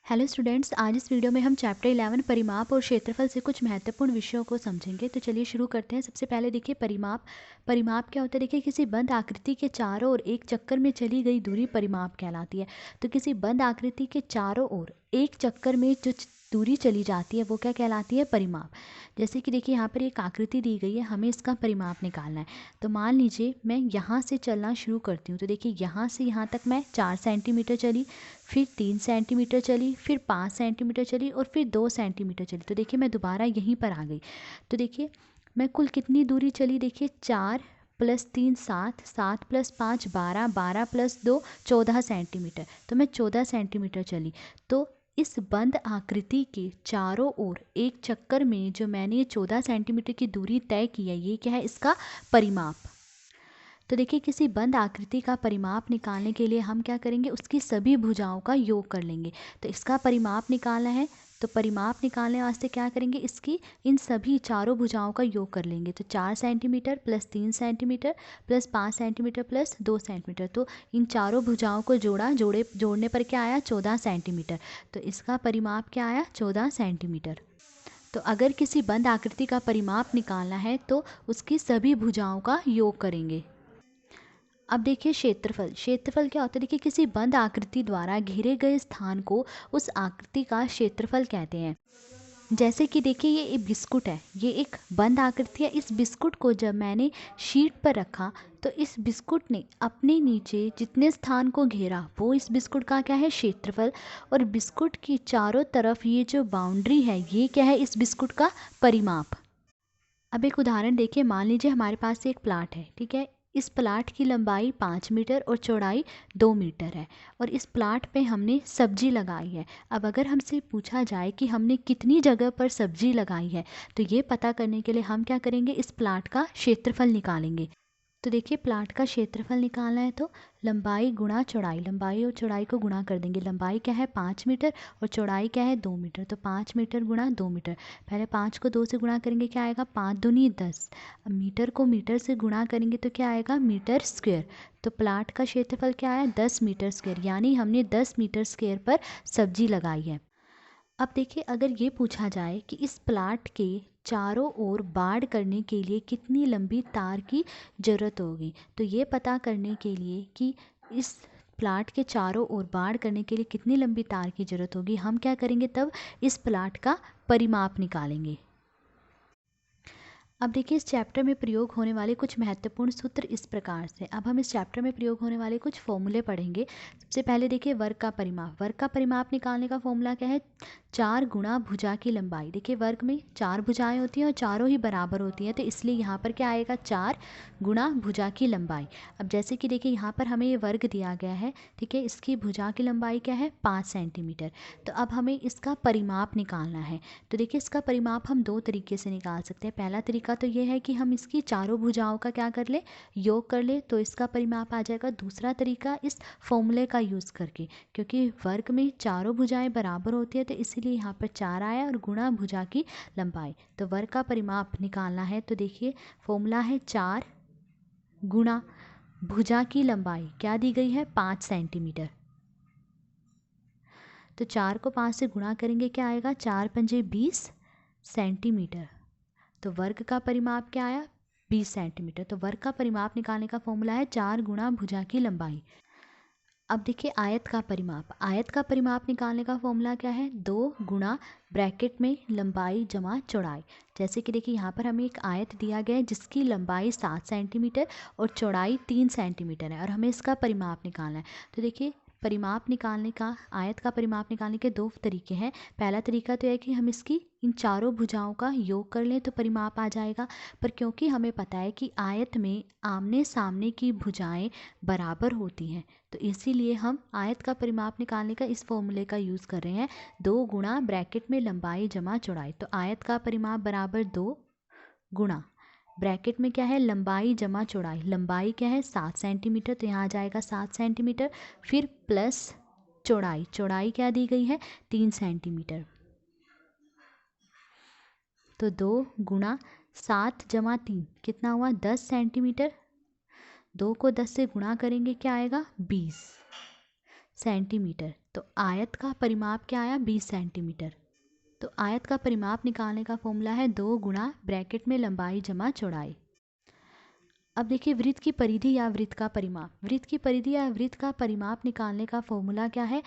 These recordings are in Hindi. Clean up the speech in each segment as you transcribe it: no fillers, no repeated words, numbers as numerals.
हेलो स्टूडेंट्स, आज इस वीडियो में हम चैप्टर 11 परिमाप और क्षेत्रफल से कुछ महत्वपूर्ण विषयों को समझेंगे। तो चलिए शुरू करते हैं। सबसे पहले देखिए परिमाप। परिमाप क्या होता है? देखिए किसी बंद आकृति के चारों ओर एक चक्कर में चली गई दूरी परिमाप कहलाती है। तो किसी बंद आकृति के चारों ओर एक चक्कर में जो दूरी चली जाती है वो क्या कहलाती है? परिमाप। जैसे कि देखिए यहाँ पर एक आकृति दी गई है, हमें इसका परिमाप निकालना है। तो मान लीजिए मैं यहाँ से चलना शुरू करती हूँ। तो देखिए यहाँ से यहाँ तक मैं 4 सेंटीमीटर चली, फिर 3 सेंटीमीटर चली, फिर 5 सेंटीमीटर चली और फिर 2 सेंटीमीटर चली। तो देखिए मैं दोबारा यहीं पर आ गई। तो देखिए मैं कुल कितनी दूरी चली? देखिए 4 + 3 7, 7 + 5 12, 12 + 2 14 सेंटीमीटर। तो मैं 14 सेंटीमीटर चली। तो इस बंद आकृति के चारों ओर एक चक्कर में जो मैंने ये 14 सेंटीमीटर की दूरी तय की है, ये क्या है? इसका परिमाप। तो देखिए किसी बंद आकृति का परिमाप निकालने के लिए हम क्या करेंगे? उसकी सभी भुजाओं का योग कर लेंगे। तो इसका परिमाप निकालना है, तो परिमाप निकालने वास्ते क्या करेंगे? इसकी इन सभी चारों भुजाओं का योग कर लेंगे। तो 4 सेंटीमीटर + 3 सेंटीमीटर + 5 सेंटीमीटर + 2 सेंटीमीटर। तो इन चारों भुजाओं को जोड़ने पर क्या आया? 14 सेंटीमीटर। तो इसका परिमाप क्या आया? 14 सेंटीमीटर। तो अगर किसी बंद आकृति का परिमाप निकालना है तो उसकी सभी भुजाओं का योग करेंगे। अब देखिए क्षेत्रफल। क्षेत्रफल क्या होता है? देखिए किसी बंद आकृति द्वारा घेरे गए स्थान को उस आकृति का क्षेत्रफल कहते हैं। जैसे कि देखिए ये एक बिस्कुट है, ये एक बंद आकृति है। इस बिस्कुट को जब मैंने शीट पर रखा तो इस बिस्कुट ने अपने नीचे जितने स्थान को घेरा वो इस बिस्कुट का क्या है? क्षेत्रफल। और बिस्कुट की चारों तरफ ये जो बाउंड्री है ये क्या है? इस बिस्कुट का परिमाप। अब एक उदाहरण देखिए। मान लीजिए हमारे पास एक प्लाट है, ठीक है। इस प्लाट की लंबाई 5 मीटर और चौड़ाई 2 मीटर है और इस प्लाट पे हमने सब्जी लगाई है। अब अगर हमसे पूछा जाए कि हमने कितनी जगह पर सब्जी लगाई है, तो ये पता करने के लिए हम क्या करेंगे? इस प्लाट का क्षेत्रफल निकालेंगे। तो देखिए प्लाट का क्षेत्रफल निकालना है तो लंबाई गुणा चौड़ाई, लंबाई और चौड़ाई को गुणा कर देंगे। लंबाई क्या है? 5 मीटर और चौड़ाई क्या है? 2 मीटर। तो 5 मीटर गुणा 2 मीटर। पहले 5 को 2 से गुणा करेंगे, क्या आएगा? 5 दूनी 10। अब मीटर को मीटर से गुणा करेंगे तो क्या आएगा? Metre square. तो प्लाट का क्षेत्रफल क्या है? 10 मीटर स्क्वायर, यानी हमने 10 मीटर स्क्वायर पर सब्जी लगाई है। अब देखिए अगर ये पूछा जाए कि इस प्लाट के चारों ओर बाड़ करने के लिए कितनी लंबी तार की ज़रूरत होगी, तो ये पता करने के लिए कि इस प्लाट के चारों ओर बाड़ करने के लिए कितनी लंबी तार की ज़रूरत होगी, हम क्या करेंगे? तब इस प्लाट का परिमाप निकालेंगे। अब देखिए इस चैप्टर में प्रयोग होने वाले कुछ महत्वपूर्ण सूत्र इस प्रकार से। अब हम इस चैप्टर में प्रयोग होने वाले कुछ फॉर्मूले पढ़ेंगे। सबसे पहले देखिए वर्ग का परिमाप। वर्ग का परिमाप निकालने का फॉर्मूला क्या है? 4 गुणा भुजा की लंबाई। देखिए वर्ग में 4 भुजाएं होती हैं और चारों ही बराबर होती हैं, तो इसलिए यहाँ पर क्या आएगा? 4 गुणा भुजा की लंबाई। अब जैसे कि देखिए यहाँ पर हमें ये वर्ग दिया गया है, ठीक है। इसकी भुजा की लंबाई क्या है? 5 सेंटीमीटर। तो अब हमें इसका परिमाप निकालना है। तो देखिए इसका परिमाप हम 2 तरीके से निकाल सकते हैं। पहला तरीका तो ये है कि हम इसकी चारों भुजाओं का क्या कर ले? योग कर ले, तो इसका परिमाप आ जाएगा। दूसरा तरीका इस फॉर्मूले का यूज़ करके, क्योंकि वर्ग में चारों भुजाएं बराबर होती है तो इसीलिए यहाँ पर 4 आया और गुणा भुजा की लंबाई। तो वर्ग का परिमाप निकालना है तो देखिए फॉर्मूला है 4 गुणा भुजा की लंबाई, क्या दी गई है? 5 सेंटीमीटर। तो 4 को 5 से गुणा करेंगे, क्या आएगा? 4 पंजे 20 सेंटीमीटर। तो वर्ग का परिमाप क्या आया? 20 सेंटीमीटर। तो वर्ग का परिमाप निकालने का फॉर्मूला है 4 गुणा भुजा की लंबाई। अब देखिए आयत का परिमाप। आयत का परिमाप निकालने का फॉर्मूला क्या है? 2 गुणा ब्रैकेट में लंबाई जमा चौड़ाई। जैसे कि देखिए यहाँ पर हमें एक आयत दिया गया है जिसकी लंबाई 7 सेंटीमीटर और चौड़ाई 3 सेंटीमीटर है और हमें इसका परिमाप निकालना है। तो देखिए परिमाप निकालने का, आयत का परिमाप निकालने के 2 तरीके हैं। पहला तरीका तो है कि हम इसकी इन चारों भुजाओं का योग कर लें तो परिमाप आ जाएगा। पर क्योंकि हमें पता है कि आयत में आमने सामने की भुजाएं बराबर होती हैं, तो इसीलिए हम आयत का परिमाप निकालने का इस फॉर्मूले का यूज़ कर रहे हैं। 2 गुणा ब्रैकेट में लंबाई जमा चौड़ाई। तो आयत का परिमाप बराबर 2 गुणा ब्रैकेट में क्या है? लंबाई जमा चौड़ाई। लंबाई क्या है? 7 सेंटीमीटर, तो यहाँ आ जाएगा 7 सेंटीमीटर। फिर प्लस चौड़ाई, चौड़ाई क्या दी गई है? 3 सेंटीमीटर। तो 2 गुणा 7 जमा 3 कितना हुआ? 10 सेंटीमीटर। 2 को 10 से गुणा करेंगे, क्या आएगा? 20 सेंटीमीटर। तो आयत का परिमाप क्या आया 20 सेंटीमीटर। तो आयत का परिमाप निकालने का फॉर्मूला है 2 गुणा ब्रैकेट में लंबाई जमा चौड़ाई। अब देखिए वृत्त की परिधि या वृत्त का परिमाप। वृत्त की परिधि या वृत्त का परिमाप निकालने का फॉर्मूला क्या है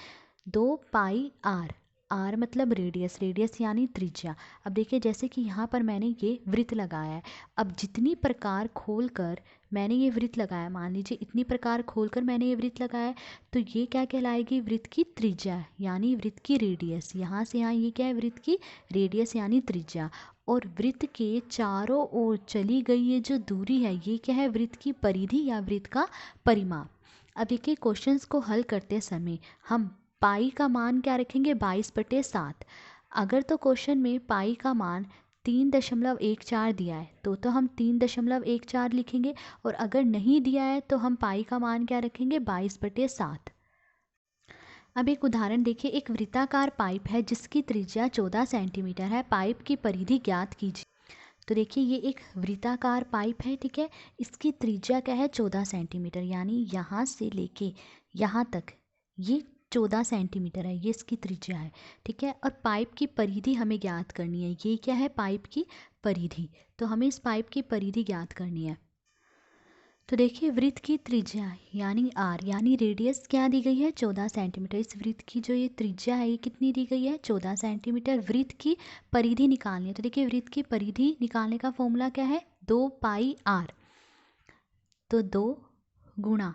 2 पाई आर। आर मतलब रेडियस, रेडियस यानी त्रिज्या। अब देखिए जैसे कि यहाँ पर मैंने ये वृत्त लगाया है, अब जितनी प्रकार खोलकर मैंने ये वृत्त लगाया, मान लीजिए इतनी प्रकार खोलकर मैंने ये वृत्त लगाया, तो ये क्या कहलाएगी वृत्त की त्रिज्या यानी वृत्त की रेडियस। यहाँ से यहाँ ये क्या है वृत्त की रेडियस यानी त्रिज्या। और वृत्त के चारों ओर चली गई ये जो दूरी है ये क्या है वृत्त की परिधि या वृत्त का परिमाप। अब देखिए क्वेश्चंस को हल करते समय हम पाई का मान क्या रखेंगे 22/7। अगर तो क्वेश्चन में पाई का मान 3.14 दिया है तो हम 3.14 लिखेंगे, और अगर नहीं दिया है तो हम पाई का मान क्या रखेंगे 22/7। अब एक उदाहरण देखिए, एक वृत्ताकार पाइप है जिसकी त्रिज्या 14 सेंटीमीटर है, पाइप की परिधि ज्ञात कीजिए। तो देखिए ये एक वृत्ताकार पाइप है, ठीक है, इसकी त्रिज्या क्या है 14 सेंटीमीटर, यानी यहाँ से लेके यहाँ तक ये 14 सेंटीमीटर है, ये इसकी त्रिज्या है, ठीक है। और पाइप की परिधि हमें ज्ञात करनी है, ये क्या है पाइप की परिधि, तो हमें इस पाइप की परिधि ज्ञात करनी है। तो देखिए वृत्त की त्रिज्या यानी आर यानी रेडियस क्या दी गई है 14 सेंटीमीटर। इस वृत्त की जो ये त्रिज्या है ये कितनी दी गई है 14 सेंटीमीटर। वृत्त की परिधि निकालनी है, तो देखिए वृत्त की परिधि निकालने का फॉर्मूला क्या है 2 पाई आर। तो 2 गुणा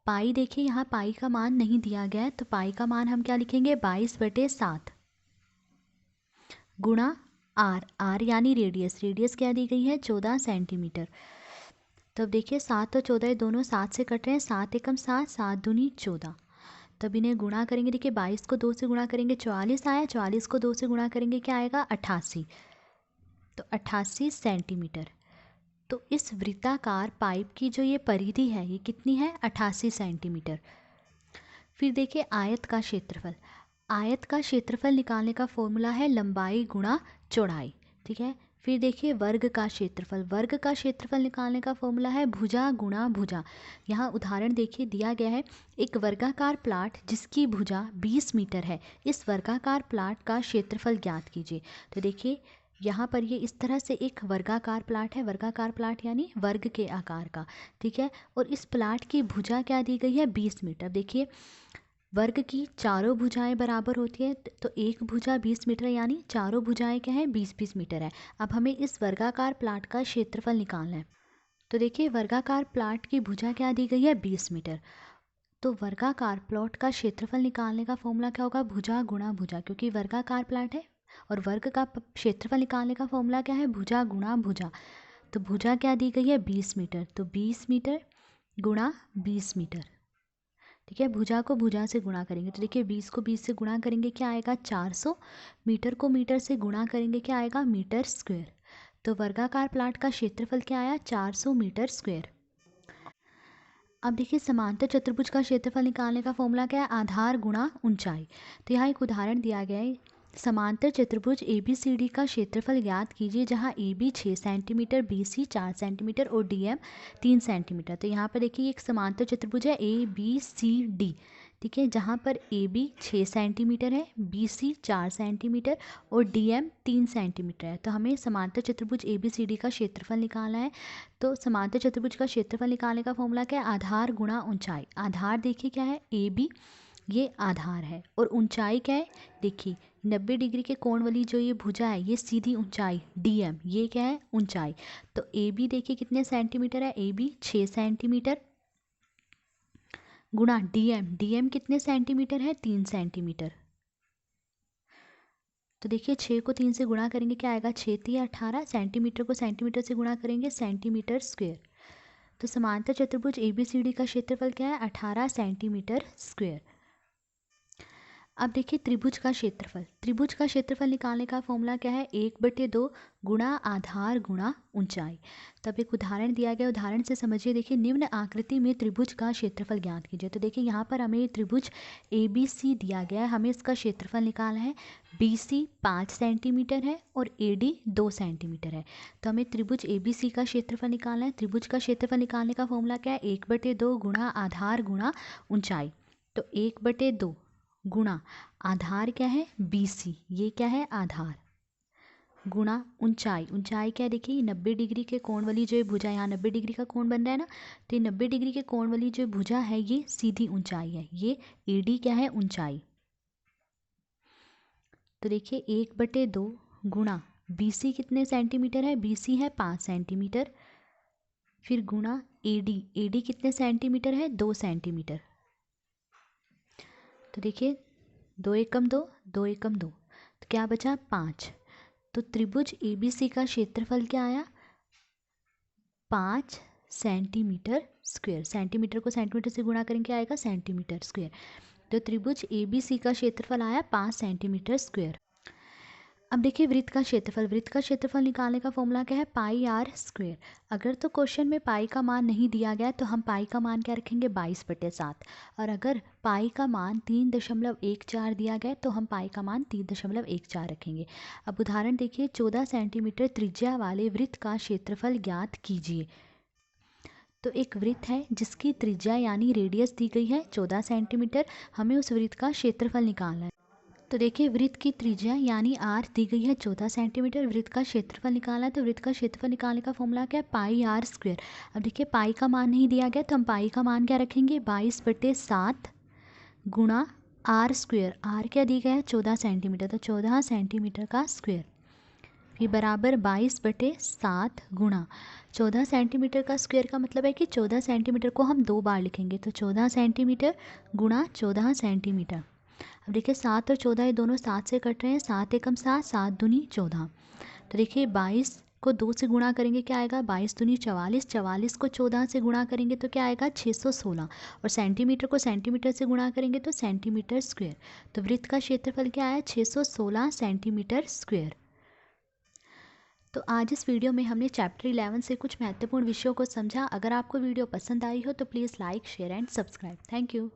पाई, देखिए यहाँ पाई का मान नहीं दिया गया है तो पाई का मान हम क्या लिखेंगे 22/7 गुणा आर। आर यानी रेडियस, रेडियस क्या दी गई है 14 सेंटीमीटर। तो अब देखिए 7 और 14 दोनों 7 से कट रहे हैं, 7 एकम 7, 7 दूनी 14। तब इन्हें गुणा करेंगे, देखिए 22 को 2 से गुणा करेंगे 44 आया, 44 को 2 से गुणा करेंगे क्या आएगा 88, तो 88 सेंटीमीटर। तो इस वृत्ताकार पाइप की जो ये परिधि है ये कितनी है 88 सेंटीमीटर। फिर देखिए आयत का क्षेत्रफल। आयत का क्षेत्रफल निकालने का फॉर्मूला है लंबाई गुणा चौड़ाई, ठीक है। फिर देखिए वर्ग का क्षेत्रफल। वर्ग का क्षेत्रफल निकालने का फॉर्मूला है भुजा गुणा भुजा। यहाँ उदाहरण देखिए दिया गया है, एक वर्गाकार प्लाट जिसकी भुजा 20 मीटर है, इस वर्गाकार प्लाट का क्षेत्रफल ज्ञात कीजिए। तो देखिए यहाँ पर ये इस तरह से एक वर्गाकार प्लाट है, वर्गाकार प्लाट यानी वर्ग के आकार का, ठीक है। और इस प्लाट की भुजा क्या दी गई है 20 मीटर। देखिए वर्ग की चारों भुजाएं बराबर होती है, तो एक भुजा 20 मीटर यानी चारों भुजाएं क्या है 20-20 मीटर है। अब हमें इस वर्गाकार प्लाट का क्षेत्रफल निकालना है। तो देखिए वर्गाकार प्लाट की भुजा क्या दी गई है 20 मीटर। तो वर्गाकार प्लॉट का क्षेत्रफल निकालने का फॉर्मूला क्या होगा भुजा गुणा भुजा, क्योंकि वर्गाकार प्लाट है और वर्ग का क्षेत्रफल निकालने का फॉर्मूला क्या है भुजा गुणा भुजा। तो भुजा क्या दी गई है 20 मीटर, तो 20 मीटर गुणा 20 मीटर, ठीक है। भुजा को भुजा से गुणा करेंगे तो देखिए 20 को 20 से गुणा करेंगे क्या आएगा 400, मीटर को मीटर से गुणा करेंगे क्या आएगा मीटर स्क्वायर। तो वर्गाकार प्लाट का क्षेत्रफल क्या आया 400 मीटर स्क्वायर। अब देखिए समांतर चतुर्भुज का क्षेत्रफल निकालने का फॉर्मूला क्या है आधार गुणा ऊंचाई। तो यहाँ एक उदाहरण दिया गया है, समांतर चतुर्भुज ABCD का क्षेत्रफल ज्ञात कीजिए जहाँ AB 6 सेंटीमीटर, BC 4 सेंटीमीटर और DM 3 सेंटीमीटर। तो यहाँ पर देखिए एक समांतर चतुर्भुज है ABCD, ठीक है, जहाँ पर AB 6 सेंटीमीटर है, BC 4 सेंटीमीटर और DM 3 सेंटीमीटर है। तो हमें समांतर चतुर्भुज ABCD का क्षेत्रफल निकालना है। तो समांतर चतुर्भुज का क्षेत्रफल निकालने का फॉर्मूला क्या है आधार गुणा ऊंचाई। आधार देखिए क्या है AB, ये आधार है, और ऊंचाई क्या है देखिए 90 डिग्री के कोण वाली जो ये भुजा है ये सीधी ऊंचाई DM, ये क्या है ऊंचाई। तो AB देखिए कितने सेंटीमीटर है AB 6 सेंटीमीटर गुणा DM कितने सेंटीमीटर है 3 सेंटीमीटर। तो देखिए 6 को 3 से गुणा करेंगे क्या आएगा 6 3 18, सेंटीमीटर को सेंटीमीटर से गुणा करेंगे सेंटीमीटर स्क्वायर। तो समांतर चतुर्भुज ABCD का क्षेत्रफल क्या है 18 सेंटीमीटर स्क्वायर। अब देखिए त्रिभुज का क्षेत्रफल। त्रिभुज का क्षेत्रफल निकालने का फॉर्मूला क्या है 1/2 गुणा आधार गुणा ऊंचाई। तब एक उदाहरण दिया गया, उदाहरण से समझिए। देखिए निम्न आकृति में त्रिभुज का क्षेत्रफल ज्ञात कीजिए। तो देखिए यहाँ पर हमें त्रिभुज ABC दिया गया है, हमें इसका क्षेत्रफल निकालना है। BC 5 सेंटीमीटर है और AD 2 सेंटीमीटर है। तो हमें त्रिभुज ABC का क्षेत्रफल निकालना है। त्रिभुज का क्षेत्रफल निकालने का फॉर्मूला क्या है 1/2 गुणा आधार गुणा ऊंचाई। तो 1/2 गुणा आधार क्या है BC, ये क्या है आधार, गुणा ऊंचाई, ऊंचाई क्या है देखिए 90 डिग्री के कोण वाली जो भुजा, यहाँ 90 डिग्री का कोण बन रहा है ना, तो ये 90 डिग्री के कोण वाली जो भुजा है ये सीधी ऊंचाई है, ये AD क्या है ऊंचाई। तो देखिए 1/2 गुणा BC कितने सेंटीमीटर है, BC है 5 सेंटीमीटर, फिर गुणा AD, AD कितने सेंटीमीटर है 2 सेंटीमीटर। तो देखिए 2 एकम 2, 2 एकम 2, तो क्या बचा 5। तो त्रिभुज ABC का क्षेत्रफल क्या आया 5 सेंटीमीटर स्क्वायर, सेंटीमीटर को सेंटीमीटर से गुणा करेंगे आएगा सेंटीमीटर स्क्वायर। तो त्रिभुज ABC का क्षेत्रफल आया 5 सेंटीमीटर स्क्वायर। अब देखिए वृत्त का क्षेत्रफल, वृत्त का क्षेत्रफल निकालने का फॉर्मूला क्या है पाई आर स्क्वायर। अगर तो क्वेश्चन में पाई का मान नहीं दिया गया तो हम पाई का मान क्या रखेंगे 22/7, और अगर पाई का मान 3.14 दिया गया तो हम पाई का मान 3.14 रखेंगे। अब उदाहरण देखिए 14 सेंटीमीटर त्रिज्या वाले वृत्त का क्षेत्रफल ज्ञात कीजिए। तो एक वृत्त है जिसकी त्रिज्या यानी रेडियस दी गई है 14 सेंटीमीटर, हमें उस वृत्त का क्षेत्रफल निकालना है। तो देखिए वृत्त की त्रिज्या यानी r दी गई है 14 सेंटीमीटर, वृत्त का क्षेत्रफल निकालना है, तो वृत्त का क्षेत्रफल निकालने का फॉर्मूला क्या है पाई आर स्क्वायर। अब देखिए पाई का मान नहीं दिया गया तो हम पाई का मान क्या रखेंगे 22/7 गुणा आर स्क्वायर, आर क्या दी गया है 14 सेंटीमीटर, तो 14 सेंटीमीटर का स्क्वायर, फिर बराबर 22/7 गुणा 14 सेंटीमीटर का स्क्वायर का मतलब है कि 14 सेंटीमीटर को हम 2 बार लिखेंगे, तो 14 सेंटीमीटर गुणा 14 सेंटीमीटर। अब देखिए 7 और 14 ये दोनों 7 से कट रहे हैं, 7 एकम 7, 7 दूनी 14। तो देखिए 22 को 2 से गुणा करेंगे क्या आएगा 22 दूनी 44, 44 को 14 से गुणा करेंगे तो क्या आएगा 616, और सेंटीमीटर को सेंटीमीटर से गुणा करेंगे तो सेंटीमीटर स्क्वायर। तो वृत्त का क्षेत्रफल क्या है 616 सेंटीमीटर स्क्वायर। तो आज इस वीडियो में हमने चैप्टर 11 से कुछ महत्वपूर्ण विषयों को समझा। अगर आपको वीडियो पसंद आई हो तो please like share and subscribe. Thank you.